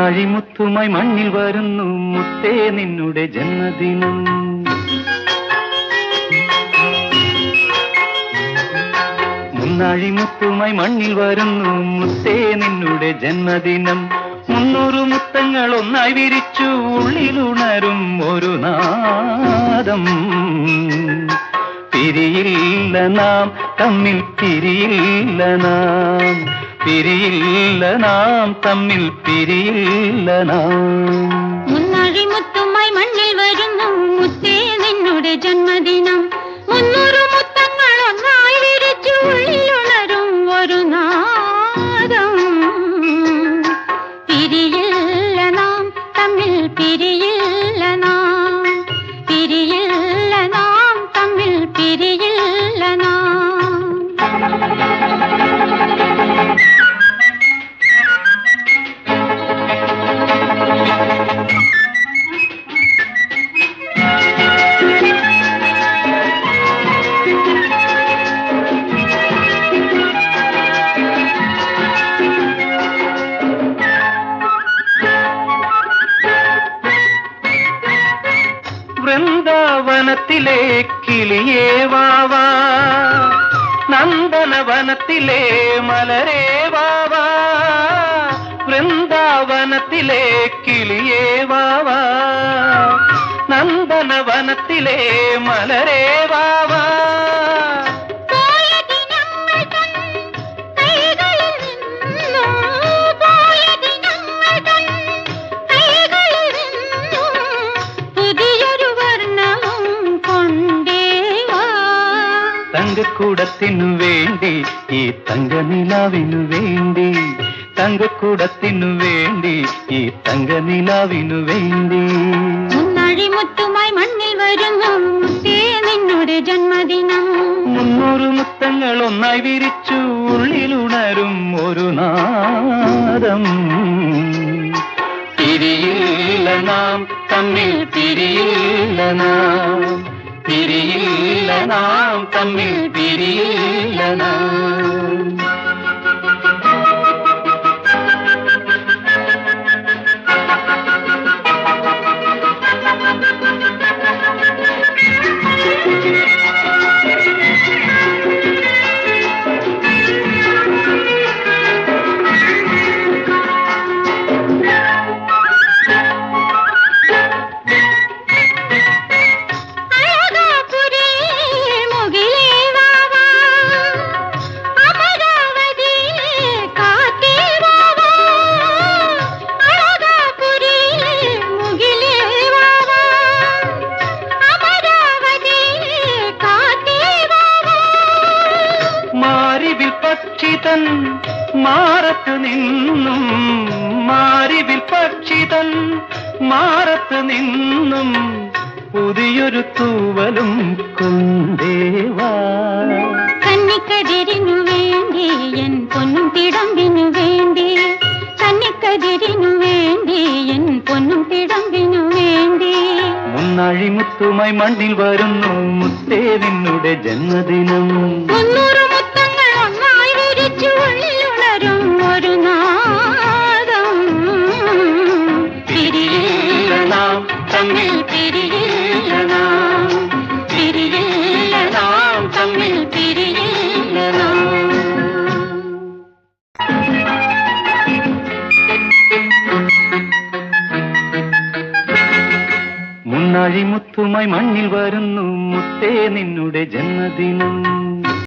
മുന്നാഴിമുത്തുമായി മണ്ണിൽ വരുന്നു മുത്തേ നിന്നുടെ ജന്മദിനം. മുന്നാഴിമുത്തുമായി മണ്ണിൽ വരുന്നു മുത്തേ നിന്നുടെ ജന്മദിനം. 300 മുത്തങ്ങൾ ഒന്നായി വിരിച്ചു ഉള്ളിലുണരും ഒരു നാദം. പിരിയില്ല നാം തമ്മിൽ, പിരിയില്ല നാം, പിരിയില്ല നാം തമ്മിൽ, പിരിയില്ല നാം. മുന്നാഴിമുത്തുമായി മണ്ണിൽ വരുന്നു മുത്തേ നിന്നുടെ ജന്മദിനം. 300 മുത്തങ്ങൾ ഒന്നായി വിരിച്ചു ഉള്ളിലുണരും ഒരു നാദം. പിരിയില്ല നാം തമ്മിൽ, പിരിയില്ല നാം, പിരിയില്ല നാം തമ്മിൽ, പിരിയില്ല നാം. വൃന്ദാവനത്തിലെ കിളിയേ വാവാ, നന്ദനവനത്തിലെ മലരേ വാവാ. വൃന്ദാവനത്തിലെ കിളിയേ വാവാ, നന്ദനവനത്തിലെ മലരേ വാവാ. തങ്കക്കൂടത്തിനു വേണ്ടി ഈ തങ്കനിലാവിനു വേണ്ടി, തങ്കക്കൂടത്തിനു വേണ്ടി ഈ തങ്കനിലാവിനു വേണ്ടി. മുന്നാഴിമുത്തുമായി മണ്ണിൽ വരുന്നു മുത്തേ നിന്നുടെ ജന്മദിനം. 300 മുത്തങ്ങൾ ഒന്നായി വിരിച്ചു ഉള്ളിലുണരും ഒരു നാദം. പിരിയില്ല നാം തമ്മിൽ, പിരിയില്ല നാം, പിരിയില്ല നാം തമ്മിൽ, പിരിയില്ല നാം. പക്ഷിതൻ മാറത്ത് നിന്നും, മാരിവിൽ പക്ഷിതൻ മാറത്ത് നിന്നും പുതിയൊരു തൂവലും കൊണ്ടേവാ. കന്നിക്കതിരിനു വേണ്ടി എൻ പൊന്നും തിടമ്പിനു വേണ്ടി, കന്നിക്കതിരിനു വേണ്ടി എൻ പൊന്നും തിടമ്പിനു വേണ്ടി. മുന്നാഴിമുത്തുമായി മണ്ണിൽ വരുന്നു മുത്തേ നിന്നുടെ ജന്മദിനം. 300 മുത്തങ്ങൾ ഒന്നായി വിരിച്ചു ഉള്ളിലുണരും ഒരു നാദം. പിരിയില്ല നാം തമ്മിൽ, പിരിയില്ല നാം, പിരിയില്ല നാം തമ്മിൽ, പിരിയില്ല നാം. മുന്നാഴിമുത്തുമായി മണ്ണിൽ വരുന്നു മുത്തേ നിന്നുടെ ജന്മദിനം.